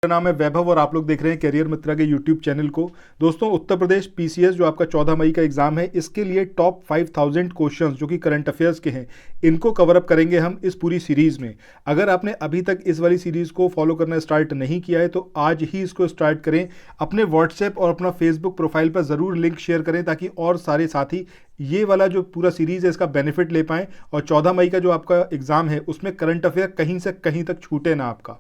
मेरा नाम है वैभव और आप लोग देख रहे हैं करियर मित्रा के यूट्यूब चैनल को। दोस्तों, उत्तर प्रदेश पीसीएस जो आपका 14 मई का एग्जाम है, इसके लिए टॉप 5000 क्वेश्चंस जो कि करंट अफेयर्स के हैं, इनको कवर अप करेंगे हम इस पूरी सीरीज में। अगर आपने अभी तक इस वाली सीरीज को फॉलो करना स्टार्ट नहीं किया है तो आज ही इसको स्टार्ट करें। अपने व्हाट्सएप और अपना फेसबुक प्रोफाइल पर ज़रूर लिंक शेयर करें ताकि और सारे साथी ये वाला जो पूरा सीरीज़ है इसका बेनिफिट ले पाएँ और 14 मई का जो आपका एग्ज़ाम है उसमें करंट अफेयर कहीं से कहीं तक छूटे ना आपका।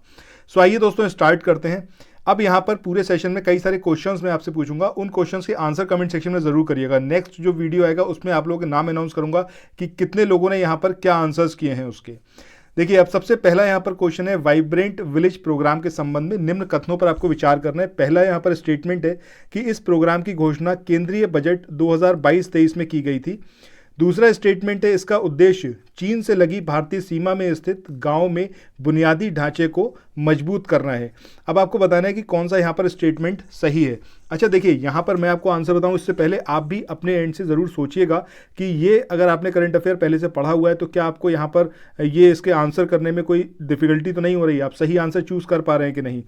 सो आइए दोस्तों स्टार्ट करते हैं। अब यहाँ पर पूरे सेशन में कई सारे क्वेश्चंस मैं आपसे पूछूंगा, उन क्वेश्चंस के आंसर कमेंट सेक्शन में ज़रूर करिएगा। नेक्स्ट जो वीडियो आएगा उसमें आप लोगों के नाम अनाउंस करूंगा कि कितने लोगों ने यहाँ पर क्या आंसर्स किए हैं उसके। देखिए, अब सबसे पहला यहाँ पर क्वेश्चन है, वाइब्रेंट विलेज प्रोग्राम के संबंध में निम्न कथनों पर आपको विचार करना है। पहला यहाँ पर स्टेटमेंट है कि इस प्रोग्राम की घोषणा केंद्रीय बजट 2022-23 में की गई थी। दूसरा स्टेटमेंट है, इसका उद्देश्य चीन से लगी भारतीय सीमा में स्थित गांव में बुनियादी ढांचे को मजबूत करना है। अब आपको बताना है कि कौन सा यहाँ पर स्टेटमेंट सही है। अच्छा देखिए, यहाँ पर मैं आपको आंसर बताऊँ इससे पहले आप भी अपने एंड से ज़रूर सोचिएगा कि ये अगर आपने करंट अफेयर पहले से पढ़ा हुआ है तो क्या आपको यहाँ पर ये इसके आंसर करने में कोई डिफिकल्टी तो नहीं हो रही है, आप सही आंसर चूज़ कर पा रहे हैं कि नहीं।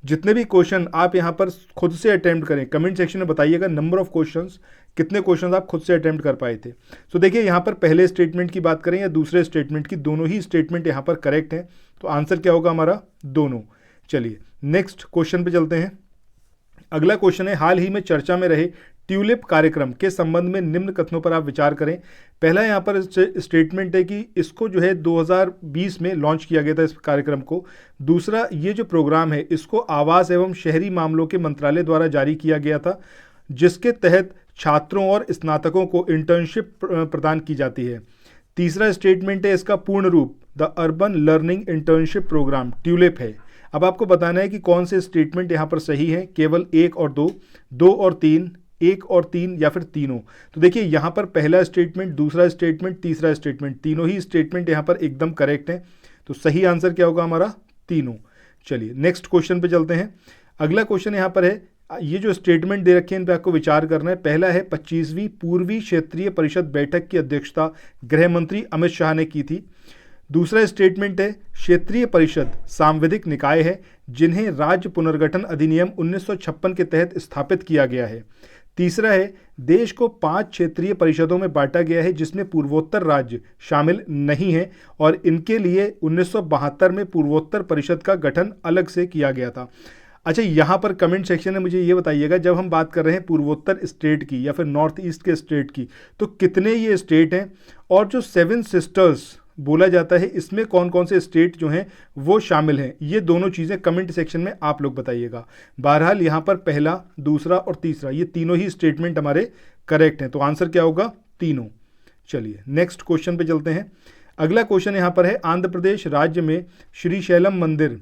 जितने भी क्वेश्चन आप यहाँ पर खुद से अटेम्प्ट करें, कमेंट सेक्शन में बताइएगा नंबर ऑफ क्वेश्चंस, कितने क्वेश्चंस आप खुद से अटेम्प्ट कर पाए थे। सो देखिए, यहाँ पर पहले स्टेटमेंट की बात करें या दूसरे स्टेटमेंट की, दोनों ही स्टेटमेंट यहाँ पर करेक्ट हैं, तो आंसर क्या होगा हमारा, दोनों। चलिए नेक्स्ट क्वेश्चन पे चलते हैं। अगला क्वेश्चन है, हाल ही में चर्चा में रहे ट्यूलिप कार्यक्रम के संबंध में निम्न कथनों पर आप विचार करें। पहला यहाँ पर स्टेटमेंट है कि इसको जो है 2020 में लॉन्च किया गया था इस कार्यक्रम को। दूसरा, ये जो प्रोग्राम है इसको आवास एवं शहरी मामलों के मंत्रालय द्वारा जारी किया गया था, जिसके तहत छात्रों और स्नातकों को इंटर्नशिप प्रदान की जाती है। तीसरा स्टेटमेंट है, इसका पूर्ण रूप the urban learning internship programme TULIP है। अब आपको बताना है कि कौन से स्टेटमेंट यहाँ पर सही है, केवल एक और दो, दो और तीन, एक और तीन या फिर तीनों। तो देखिए, यहाँ पर पहला स्टेटमेंट, दूसरा स्टेटमेंट, तीसरा स्टेटमेंट, तीनों ही स्टेटमेंट यहाँ पर एकदम करेक्ट हैं। तो सही आंसर क्या होगा हमारा, तीनों। चलिए नेक्स्ट क्वेश्चन पे चलते हैं। अगला क्वेश्चन यहाँ पर है, ये जो स्टेटमेंट दे रखे हैं इन पर आपको विचार करना है। पहला है, 25वीं पूर्वी क्षेत्रीय परिषद बैठक की अध्यक्षता गृह मंत्री अमित शाह ने की थी। दूसरा स्टेटमेंट है, क्षेत्रीय परिषद सांविधिक निकाय है जिन्हें राज्य पुनर्गठन अधिनियम 1956 के तहत स्थापित किया गया है। तीसरा है, देश को 5 क्षेत्रीय परिषदों में बांटा गया है जिसमें पूर्वोत्तर राज्य शामिल नहीं है और इनके लिए 1972 में पूर्वोत्तर परिषद का गठन अलग से किया गया था। अच्छा, यहाँ पर कमेंट सेक्शन में मुझे ये बताइएगा, जब हम बात कर रहे हैं पूर्वोत्तर स्टेट की या फिर नॉर्थ ईस्ट के स्टेट की, तो कितने ये स्टेट हैं और जो 7 सिस्टर्स बोला जाता है इसमें कौन कौन से स्टेट जो हैं वो शामिल हैं। ये दोनों चीज़ें कमेंट सेक्शन में आप लोग बताइएगा। बहरहाल यहाँ पर पहला, दूसरा और तीसरा ये तीनों ही स्टेटमेंट हमारे करेक्ट हैं, तो आंसर क्या होगा, तीनों। चलिए नेक्स्ट क्वेश्चन पे चलते हैं। अगला क्वेश्चन यहाँ पर है, आंध्र प्रदेश राज्य में श्रीशैलम मंदिर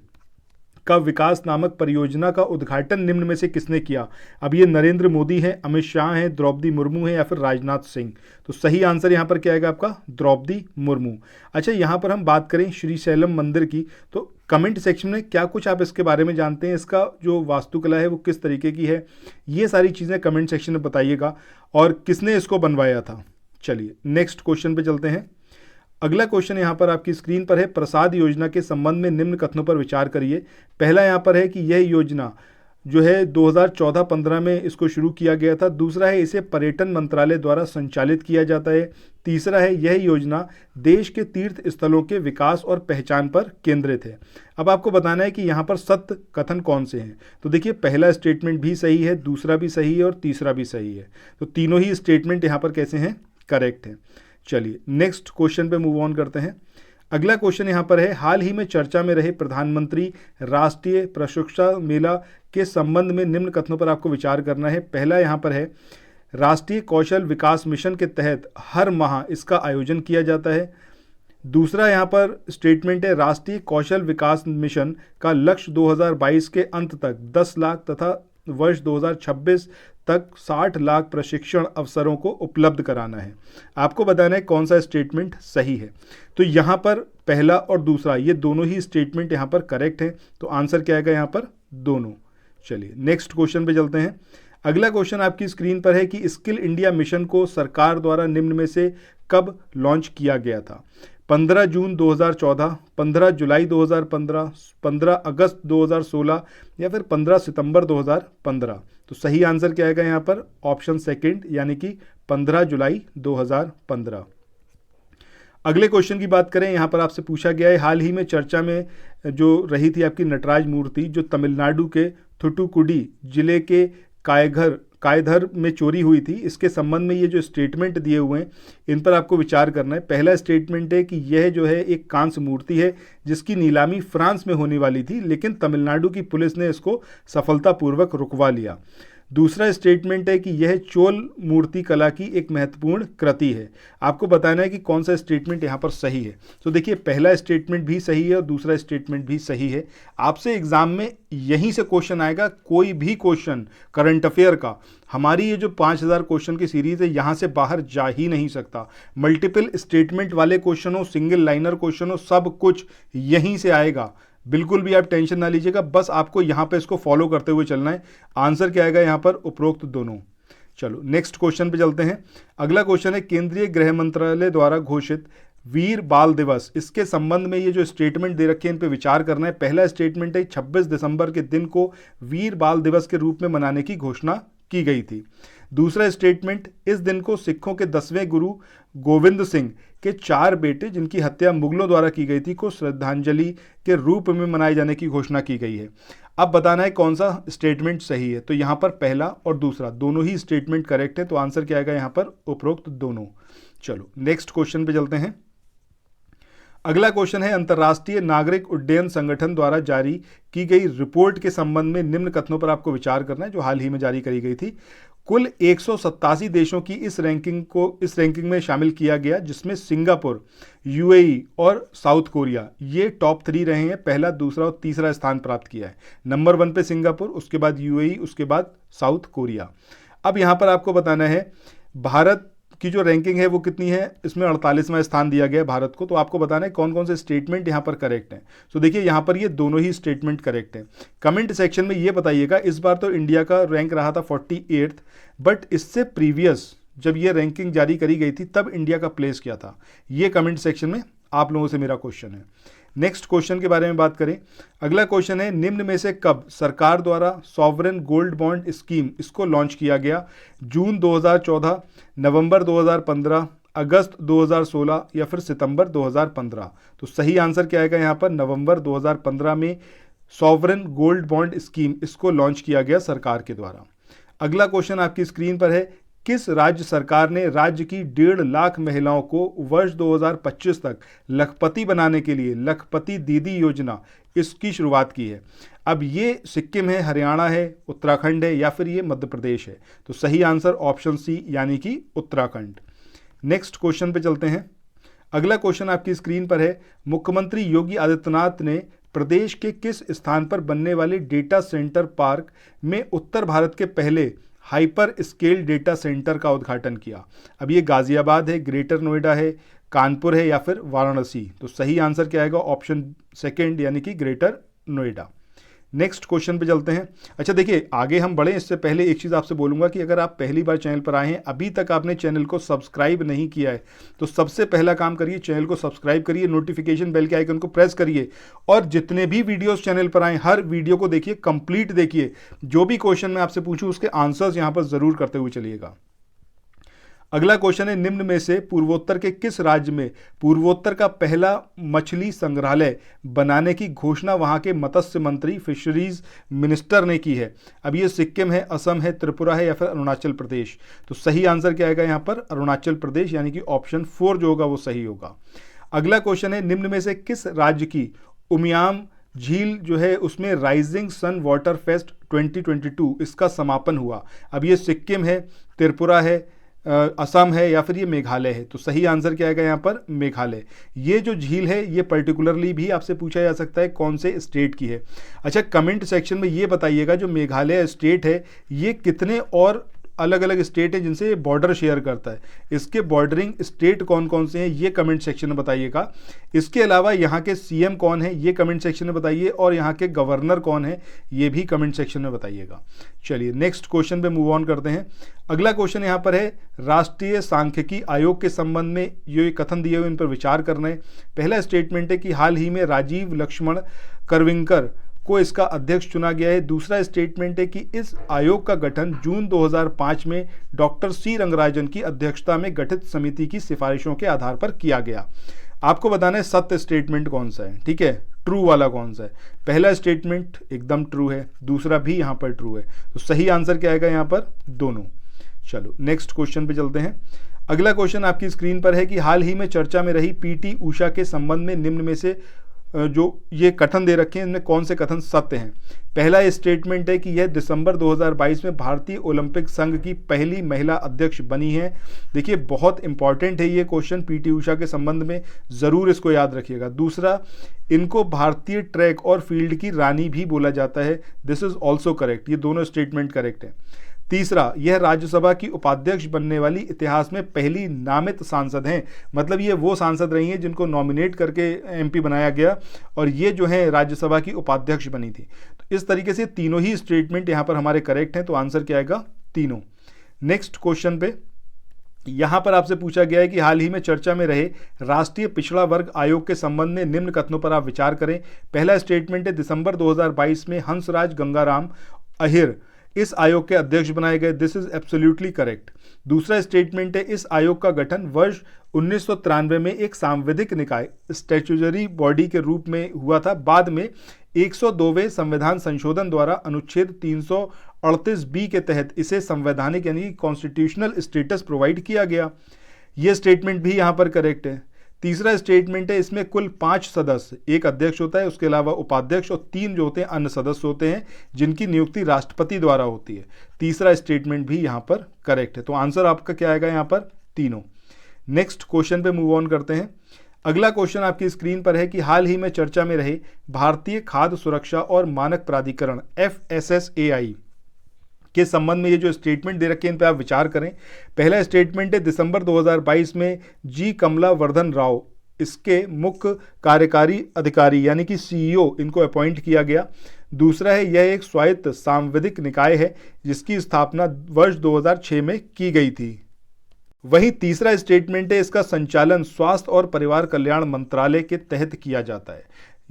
का विकास नामक परियोजना का उद्घाटन निम्न में से किसने किया। अब ये नरेंद्र मोदी है, अमित शाह हैं, द्रौपदी मुर्मू है या फिर राजनाथ सिंह। तो सही आंसर यहाँ पर क्या आएगा आपका, द्रौपदी मुर्मू। अच्छा, यहाँ पर हम बात करें श्रीशैलम मंदिर की, तो कमेंट सेक्शन में क्या कुछ आप इसके बारे में जानते हैं, इसका जो वास्तुकला है वो किस तरीके की है, ये सारी चीज़ें कमेंट सेक्शन में बताइएगा और किसने इसको बनवाया था। चलिए नेक्स्ट क्वेश्चन पे चलते हैं। अगला क्वेश्चन यहाँ पर आपकी स्क्रीन पर है, प्रसाद योजना के संबंध में निम्न कथनों पर विचार करिए। पहला यहाँ पर है कि यह योजना जो है 2014-15 में इसको शुरू किया गया था। दूसरा है, इसे पर्यटन मंत्रालय द्वारा संचालित किया जाता है। तीसरा है, यह योजना देश के तीर्थ स्थलों के विकास और पहचान पर केंद्रित है। अब आपको बताना है कि यहाँ पर सत्य कथन कौन से हैं। तो देखिए, पहला स्टेटमेंट भी सही है, दूसरा भी सही है और तीसरा भी सही है, तो तीनों ही स्टेटमेंट यहाँ पर कैसे हैं, करेक्ट हैं। चलिए नेक्स्ट क्वेश्चन पे मूव ऑन करते हैं। अगला क्वेश्चन यहाँ पर है, हाल ही में चर्चा में रहे प्रधानमंत्री राष्ट्रीय प्रशिक्षण मेला के संबंध में निम्न कथनों पर आपको विचार करना है। पहला यहाँ पर है, राष्ट्रीय कौशल विकास मिशन के तहत हर माह इसका आयोजन किया जाता है। दूसरा यहाँ पर स्टेटमेंट है, राष्ट्रीय कौशल विकास मिशन का लक्ष्य 2022 के अंत तक 10 लाख तथा वर्ष 2026 तक 60 लाख प्रशिक्षण अवसरों को उपलब्ध कराना है। आपको बताना है कौन सा स्टेटमेंट सही है। तो यहाँ पर पहला और दूसरा ये दोनों ही स्टेटमेंट यहाँ पर करेक्ट हैं, तो आंसर क्या आएगा यहाँ पर, दोनों। चलिए नेक्स्ट क्वेश्चन पे चलते हैं। अगला क्वेश्चन आपकी स्क्रीन पर है कि स्किल इंडिया मिशन को सरकार द्वारा निम्न में से कब लॉन्च किया गया था। 15 जून 2014, 15 जुलाई 2015, 15 अगस्त 2016 या फिर 15 सितंबर 2015। तो सही आंसर क्या आएगा यहाँ पर? ऑप्शन सेकंड, यानी कि 15 जुलाई 2015। अगले क्वेश्चन की बात करें, यहाँ पर आपसे पूछा गया है, हाल ही में चर्चा में जो रही थी आपकी नटराज मूर्ति जो तमिलनाडु के थुटुकुडी जिले के कायधर में चोरी हुई थी, इसके संबंध में ये जो स्टेटमेंट दिए हुए हैं इन पर आपको विचार करना है। पहला स्टेटमेंट है कि यह जो है एक कांस्य मूर्ति है जिसकी नीलामी फ्रांस में होने वाली थी, लेकिन तमिलनाडु की पुलिस ने इसको सफलतापूर्वक रुकवा लिया। दूसरा स्टेटमेंट है कि यह चोल मूर्ति कला की एक महत्वपूर्ण कृति है। आपको बताना है कि कौन सा स्टेटमेंट यहाँ पर सही है। तो देखिए, पहला स्टेटमेंट भी सही है और दूसरा स्टेटमेंट भी सही है। आपसे एग्जाम में यहीं से क्वेश्चन आएगा, कोई भी क्वेश्चन करंट अफेयर का। हमारी ये जो 5000 क्वेश्चन की सीरीज है यहाँ से बाहर जा ही नहीं सकता। मल्टीपल स्टेटमेंट वाले क्वेश्चन हो, सिंगल लाइनर क्वेश्चन हो, सब कुछ यहीं से आएगा। बिल्कुल भी आप टेंशन ना लीजिएगा, बस आपको यहाँ पे इसको फॉलो करते हुए चलना है। आंसर क्या आएगा यहाँ पर? उपरोक्त दोनों। चलो नेक्स्ट क्वेश्चन पे चलते हैं। अगला क्वेश्चन है, केंद्रीय गृह मंत्रालय द्वारा घोषित वीर बाल दिवस, इसके संबंध में ये जो स्टेटमेंट दे रखे हैं इन पे विचार करना है। पहला स्टेटमेंट है 26 दिसंबर के दिन को वीर बाल दिवस के रूप में मनाने की घोषणा की गई थी। दूसरा स्टेटमेंट, इस दिन को सिखों के 10वें गुरु गोविंद सिंह के 4 बेटे जिनकी हत्या मुगलों द्वारा की गई थी को श्रद्धांजलि के रूप में मनाए जाने की घोषणा की गई है। अब बताना है कौन सा स्टेटमेंट सही है। तो यहाँ पर पहला और दूसरा दोनों ही स्टेटमेंट करेक्ट है, तो आंसर क्या आएगा यहाँ पर? उपरोक्त दोनों। चलो नेक्स्ट क्वेश्चन पे चलते हैं। अगला क्वेश्चन है, अंतर्राष्ट्रीय नागरिक उड्डयन संगठन द्वारा जारी की गई रिपोर्ट के संबंध में निम्न कथनों पर आपको विचार करना है, जो हाल ही में जारी करी गई थी। कुल 187 देशों की इस रैंकिंग में शामिल किया गया, जिसमें सिंगापुर, यूएई और साउथ कोरिया ये टॉप 3 रहे हैं। पहला, दूसरा और तीसरा स्थान प्राप्त किया है। नंबर 1 पे सिंगापुर, उसके बाद यूएई, उसके बाद साउथ कोरिया। अब यहाँ पर आपको बताना है भारत की जो रैंकिंग है वो कितनी है। इसमें 48वां स्थान दिया गया भारत को। तो आपको बताना है कौन कौन से स्टेटमेंट यहाँ पर करेक्ट हैं। तो देखिए, यहाँ पर ये दोनों ही स्टेटमेंट करेक्ट हैं। कमेंट सेक्शन में ये बताइएगा, इस बार तो इंडिया का रैंक रहा था 48, बट इससे प्रीवियस जब ये रैंकिंग जारी करी गई थी तब इंडिया का प्लेस क्या था, ये कमेंट सेक्शन में आप लोगों से मेरा क्वेश्चन है। नेक्स्ट क्वेश्चन के बारे में बात करें। अगला क्वेश्चन है, निम्न में से कब सरकार द्वारा सॉवरेन गोल्ड बॉन्ड स्कीम इसको लॉन्च किया गया? जून 2014, नवंबर 2015, अगस्त 2016 या फिर सितंबर 2015। तो सही आंसर क्या आएगा यहाँ पर? नवंबर 2015 में सॉवरेन गोल्ड बॉन्ड स्कीम इसको लॉन्च किया गया सरकार के द्वारा। अगला क्वेश्चन आपकी स्क्रीन पर है, किस राज्य सरकार ने राज्य की 1.5 लाख महिलाओं को वर्ष 2025 तक लखपति बनाने के लिए लखपति दीदी योजना इसकी शुरुआत की है? अब ये सिक्किम है, हरियाणा है, उत्तराखंड है या फिर ये मध्य प्रदेश है? तो सही आंसर ऑप्शन सी, यानी कि उत्तराखंड। नेक्स्ट क्वेश्चन पे चलते हैं। अगला क्वेश्चन आपकी स्क्रीन पर है, मुख्यमंत्री योगी आदित्यनाथ ने प्रदेश के किस स्थान पर बनने वाले डेटा सेंटर पार्क में उत्तर भारत के पहले हाइपर स्केल डेटा सेंटर का उद्घाटन किया? अब ये गाजियाबाद है, ग्रेटर नोएडा है, कानपुर है या फिर वाराणसी? तो सही आंसर क्या आएगा? ऑप्शन सेकंड, यानी कि ग्रेटर नोएडा। नेक्स्ट क्वेश्चन पे चलते हैं। अच्छा देखिए, आगे हम बढ़ें इससे पहले एक चीज़ आपसे बोलूँगा कि अगर आप पहली बार चैनल पर आए हैं, अभी तक आपने चैनल को सब्सक्राइब नहीं किया है, तो सबसे पहला काम करिए, चैनल को सब्सक्राइब करिए, नोटिफिकेशन बेल के आइकन को प्रेस करिए और जितने भी वीडियोस चैनल पर आए हर वीडियो को देखिए, कंप्लीट देखिए। जो भी क्वेश्चन मैं आपसे पूछूँ उसके आंसर्स यहाँ पर ज़रूर करते हुए चलिएगा। अगला क्वेश्चन है, निम्न में से पूर्वोत्तर के किस राज्य में पूर्वोत्तर का पहला मछली संग्रहालय बनाने की घोषणा वहां के मत्स्य मंत्री, फिशरीज मिनिस्टर ने की है? अब ये सिक्किम है, असम है, त्रिपुरा है या फिर अरुणाचल प्रदेश? तो सही आंसर क्या आएगा यहाँ पर? अरुणाचल प्रदेश, यानी कि ऑप्शन 4 जो होगा वो सही होगा। अगला क्वेश्चन है, निम्न में से किस राज्य की उमियाम झील जो है उसमें राइजिंग सन वाटर फेस्ट 2022 इसका समापन हुआ? अब ये सिक्किम है, त्रिपुरा है, असम है या फिर ये मेघालय है? तो सही आंसर क्या आएगा यहाँ पर? मेघालय। ये जो झील है ये पर्टिकुलरली भी आपसे पूछा जा सकता है कौन से स्टेट की है। अच्छा, कमेंट सेक्शन में ये बताइएगा, जो मेघालय स्टेट है ये कितने और अलग अलग स्टेट हैं जिनसे ये बॉर्डर शेयर करता है। इसके बॉर्डरिंग स्टेट कौन कौन से हैं ये कमेंट सेक्शन में बताइएगा। इसके अलावा यहाँ के सीएम कौन है ये कमेंट सेक्शन में बताइए, और यहाँ के गवर्नर कौन है ये भी कमेंट सेक्शन में बताइएगा। चलिए नेक्स्ट क्वेश्चन पे मूव ऑन करते हैं। अगला क्वेश्चन यहाँ पर है राष्ट्रीय सांख्यिकी आयोग के संबंध में ये कथन दिए हुए इन पर विचार करना है। पहला स्टेटमेंट है कि हाल ही में राजीव लक्ष्मण करविंकर को इसका अध्यक्ष चुना गया है। दूसरा स्टेटमेंट है कि इस आयोग का गठन जून 2005 में डॉक्टर सी रंगराजन की अध्यक्षता में गठित समिति की सिफारिशों के आधार पर किया गया। आपको बताना है सत्य स्टेटमेंट कौन सा है, ठीक है, ट्रू वाला कौन सा है। पहला स्टेटमेंट एकदम ट्रू है, दूसरा भी यहाँ पर ट्रू है, तो सही आंसर क्या आएगा यहाँ पर, दोनों। चलो नेक्स्ट क्वेश्चन पे चलते हैं। अगला क्वेश्चन आपकी स्क्रीन पर है कि हाल ही में चर्चा में रही पीटी उषा के संबंध में निम्न में से जो ये कथन दे रखे हैं इनमें कौन से कथन सत्य हैं। पहला स्टेटमेंट है कि यह दिसंबर 2022 में भारतीय ओलंपिक संघ की पहली महिला अध्यक्ष बनी है। देखिए बहुत इंपॉर्टेंट है ये क्वेश्चन पीटी उषा के संबंध में, ज़रूर इसको याद रखिएगा। दूसरा, इनको भारतीय ट्रैक और फील्ड की रानी भी बोला जाता है, दिस इज ऑल्सो करेक्ट, ये दोनों स्टेटमेंट करेक्ट है। तीसरा, यह राज्यसभा की उपाध्यक्ष बनने वाली इतिहास में पहली नामित सांसद हैं, मतलब ये वो सांसद रही हैं जिनको नॉमिनेट करके एमपी बनाया गया और ये जो है राज्यसभा की उपाध्यक्ष बनी थी। तो इस तरीके से तीनों ही स्टेटमेंट यहाँ पर हमारे करेक्ट हैं, तो आंसर क्या आएगा, तीनों। नेक्स्ट क्वेश्चन पे यहाँ पर आपसे पूछा गया है कि हाल ही में चर्चा में रहे राष्ट्रीय पिछड़ा वर्ग आयोग के संबंध में निम्न कथनों पर आप विचार करें। पहला स्टेटमेंट है दिसंबर 2022 में हंसराज गंगाराम अहिर इस आयोग के अध्यक्ष बनाए गए, दिस इज एब्सोल्युटली करेक्ट। दूसरा स्टेटमेंट है इस आयोग का गठन वर्ष 1993 में एक सांविधिक निकाय स्टैट्यूटरी बॉडी के रूप में हुआ था। बाद में 102वें संविधान संशोधन द्वारा अनुच्छेद 338 के तहत इसे संवैधानिक यानी कॉन्स्टिट्यूशनल स्टेटस प्रोवाइड किया गया। यह स्टेटमेंट भी यहाँ पर करेक्ट है। तीसरा स्टेटमेंट है इसमें कुल 5 सदस्य, एक अध्यक्ष होता है, उसके अलावा उपाध्यक्ष और 3 जो होते हैं अन्य सदस्य होते हैं जिनकी नियुक्ति राष्ट्रपति द्वारा होती है। तीसरा स्टेटमेंट भी यहाँ पर करेक्ट है, तो आंसर आपका क्या आएगा यहाँ पर, तीनों। नेक्स्ट क्वेश्चन पे मूव ऑन करते हैं। अगला क्वेश्चन आपकी स्क्रीन पर है कि हाल ही में चर्चा में रहे भारतीय खाद्य सुरक्षा और मानक प्राधिकरण FSSAI के संबंध में ये जो स्टेटमेंट दे रखे हैं इन पर आप विचार करें। पहला स्टेटमेंट है दिसंबर 2022 में जी कमला वर्धन राव इसके मुख्य कार्यकारी अधिकारी यानी कि CEO इनको अपॉइंट किया गया। दूसरा है यह एक स्वायत्त सांविधिक निकाय है जिसकी स्थापना वर्ष 2006 में की गई थी। वहीं तीसरा स्टेटमेंट है इसका संचालन स्वास्थ्य और परिवार कल्याण मंत्रालय के तहत किया जाता है।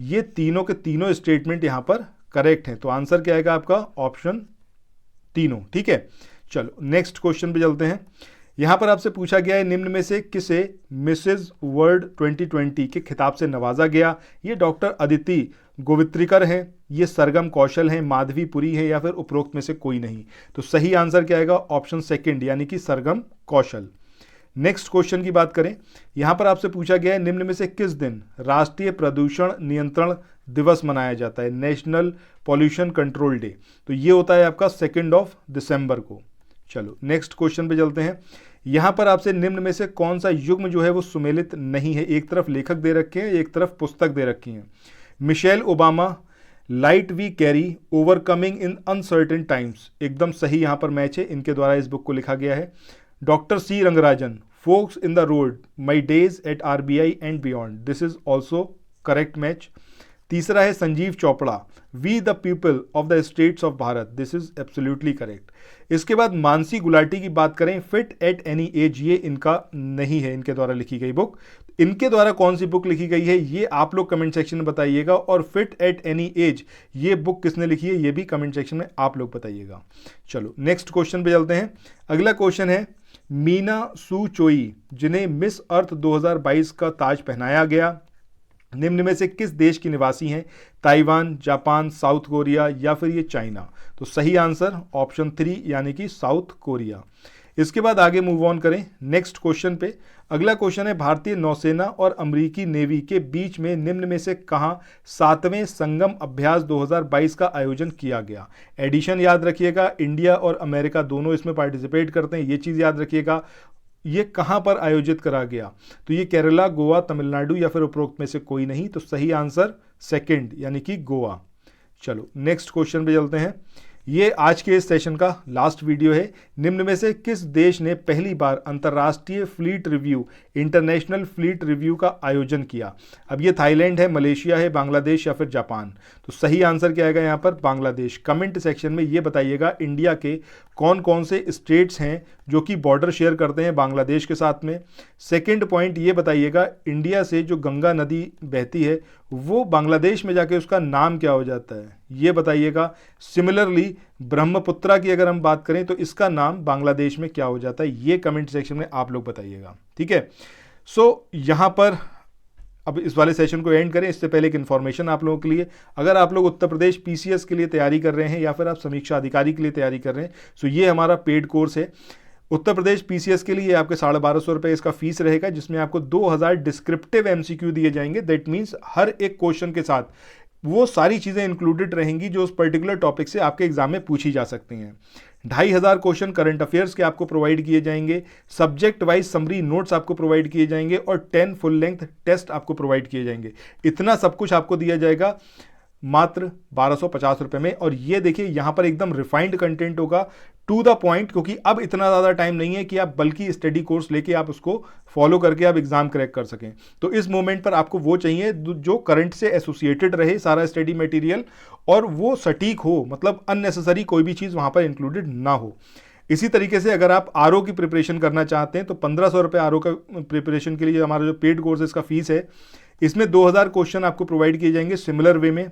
ये तीनों के तीनों स्टेटमेंट यहाँ पर करेक्ट हैं, तो आंसर क्या आएगा आपका, ऑप्शन तीनों, ठीक है। चलो नेक्स्ट क्वेश्चन पे चलते हैं। यहां पर आपसे पूछा गया है निम्न में से किसे मिसेज वर्ल्ड 2020 के खिताब से नवाजा गया। ये डॉक्टर अदिति गोवित्रिकर हैं, ये सरगम कौशल हैं, माधवी पुरी हैं, या फिर उपरोक्त में से कोई नहीं। तो सही आंसर क्या आएगा, ऑप्शन सेकंड यानी कि सरगम कौशल। नेक्स्ट क्वेश्चन की बात करें। यहां पर आपसे पूछा गया है निम्न में से किस दिन राष्ट्रीय प्रदूषण नियंत्रण दिवस मनाया जाता है, नेशनल पॉल्यूशन कंट्रोल डे। तो ये होता है आपका 2 दिसंबर को। चलो नेक्स्ट क्वेश्चन पे चलते हैं। यहां पर आपसे निम्न में से कौन सा युग्म जो है वो सुमेलित नहीं है। एक तरफ लेखक दे रखे हैं, एक तरफ पुस्तक दे रखी है। Michelle Obama light we carry overcoming in uncertain times, एकदम सही यहां पर मैच है, इनके द्वारा इस बुक को लिखा गया है। Doctor C Rangarajan forks in the road my days at RBI and beyond, this is also correct match. तीसरा है Sanjeev Chopra we the people of the states of Bharat, this is absolutely correct. इसके बाद मानसी गुलाटी की बात करें, फिट एट एनी एज, ये इनका नहीं है, इनके द्वारा लिखी गई बुक। इनके द्वारा कौन सी बुक लिखी गई है ये आप लोग कमेंट सेक्शन में बताइएगा, और फिट एट एनी एज ये बुक किसने लिखी है ये भी कमेंट सेक्शन में आप लोग बताइएगा। चलो नेक्स्ट क्वेश्चन पे चलते हैं। अगला क्वेश्चन है मीना सू चोई जिन्हें मिस अर्थ 2022 का ताज पहनाया गया, निम्न में से किस देश की निवासी हैं, ताइवान, जापान, साउथ कोरिया या फिर ये चाइना। तो सही आंसर ऑप्शन 3 यानी कि साउथ कोरिया। इसके बाद आगे मूव ऑन करें नेक्स्ट क्वेश्चन पे। अगला क्वेश्चन है भारतीय नौसेना और अमेरिकी नेवी के बीच में निम्न में से कहां 7वें संगम अभ्यास 2022 का आयोजन किया गया। एडिशन याद रखिएगा, इंडिया और अमेरिका दोनों इसमें पार्टिसिपेट करते हैं, ये चीज़ याद रखिएगा। ये कहां पर आयोजित करा गया, तो ये केरला, गोवा, तमिलनाडु या फिर उपरोक्त में से कोई नहीं। तो सही आंसर सेकंड यानी कि गोवा। चलो नेक्स्ट क्वेश्चन पे चलते हैं। ये आज के इस सेशन का लास्ट वीडियो है। निम्न में से किस देश ने पहली बार अंतर्राष्ट्रीय fleet review, international fleet review का आयोजन किया? अब ये थाईलैंड है, मलेशिया है, बांग्लादेश या फिर जापान। तो सही आंसर क्या आएगा यहाँ पर? बांग्लादेश। कमेंट सेक्शन में ये बताइएगा इंडिया के कौन कौन से स्टेट्स हैं जो कि बॉर्डर शेयर करते हैं बांग्लादेश के साथ में। सेकंड पॉइंट ये बताइएगा इंडिया से जो गंगा नदी बहती है वो बांग्लादेश में जाके उसका नाम क्या हो जाता है, ये बताइएगा। सिमिलरली ब्रह्मपुत्रा की अगर हम बात करें तो इसका नाम बांग्लादेश में क्या हो जाता है, ये कमेंट सेक्शन में आप लोग बताइएगा। ठीक है, सो यहाँ पर अब इस वाले सेशन को एंड करें इससे पहले एक इन्फॉर्मेशन आप लोगों के लिए। अगर आप लोग उत्तर प्रदेश पीसीएस के लिए तैयारी कर रहे हैं या फिर आप समीक्षा अधिकारी के लिए तैयारी कर रहे हैं, सो ये हमारा पेड कोर्स है। उत्तर प्रदेश पीसीएस के लिए आपके 1250 रुपये इसका फीस रहेगा, जिसमें आपको 2000 डिस्क्रिप्टिव एमसीक्यू दिए जाएंगे। दैट मीन्स हर एक क्वेश्चन के साथ वो सारी चीज़ें इंक्लूडेड रहेंगी जो उस पर्टिकुलर टॉपिक से आपके एग्जाम में पूछी जा सकती हैं। 2500 क्वेश्चन करंट अफेयर्स के आपको प्रोवाइड किए जाएंगे, सब्जेक्ट वाइज समरी नोट्स आपको प्रोवाइड किए जाएंगे और 10 फुल लेंथ टेस्ट आपको प्रोवाइड किए जाएंगे। इतना सब कुछ आपको दिया जाएगा मात्र 1250 रुपये में। और ये देखिए यहाँ पर एकदम रिफाइंड कंटेंट होगा, टू द पॉइंट, क्योंकि अब इतना ज़्यादा टाइम नहीं है कि आप बल्कि स्टडी कोर्स लेके आप उसको फॉलो करके आप एग्जाम क्रैक कर सकें। तो इस मोमेंट पर आपको वो चाहिए जो करंट से एसोसिएटेड रहे सारा स्टडी मटेरियल और वो सटीक हो, मतलब अननेसेसरी कोई भी चीज़ वहाँ पर इंक्लूडेड ना हो। इसी तरीके से अगर आप आरओ की प्रिपरेशन करना चाहते हैं तो 1500 रुपये आरओ का प्रिपरेशन के लिए हमारा जो पेड कोर्स इसका फीस है। इसमें 2000 क्वेश्चन आपको प्रोवाइड किए जाएंगे सिमिलर वे में,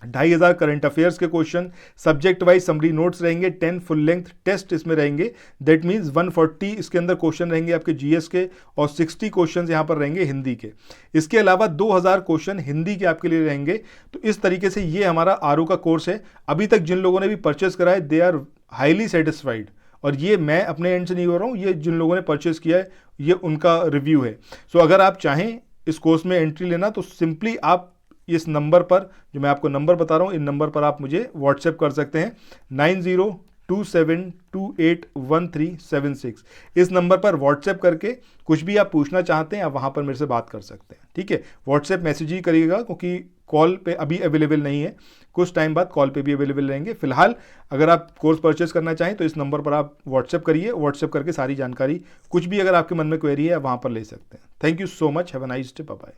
2500 करंट अफेयर्स के question, subject wise summary notes रहेंगे, 10 फुल लेंथ टेस्ट इसमें रहेंगे। दैट मीन्स 140 इसके अंदर क्वेश्चन रहेंगे आपके जीएस के और 60 क्वेश्चन यहाँ पर रहेंगे हिंदी के। इसके अलावा 2000 क्वेश्चन हिंदी के आपके लिए रहेंगे। तो इस तरीके से ये हमारा आरओ का कोर्स है। अभी तक जिन लोगों ने भी परचेस करा है दे आर हाईली सेटिस्फाइड, और ये मैं अपने एंड से नहीं हो रहा हूँ, ये जिन लोगों ने परचेस किया है ये उनका रिव्यू है। सो अगर आप चाहें इस कोर्स में एंट्री लेना तो सिंपली आप इस नंबर पर, जो मैं आपको नंबर बता रहा हूँ, इन नंबर पर आप मुझे व्हाट्सएप कर सकते हैं 9027281376। इस नंबर पर व्हाट्सएप करके कुछ भी आप पूछना चाहते हैं आप वहाँ पर मेरे से बात कर सकते हैं। ठीक है, व्हाट्सएप मैसेज ही करिएगा क्योंकि कॉल पे अभी अवेलेबल नहीं है, कुछ टाइम बाद कॉल पे भी अवेलेबल रहेंगे। फिलहाल अगर आप कोर्स परचेस करना चाहें तो इस नंबर पर आप व्हाट्सएप करिए, व्हाट्सएप करके सारी जानकारी, कुछ भी अगर आपके मन में क्वेरी है वहाँ पर ले सकते हैं। Thank you so much, have a nice day, bye bye.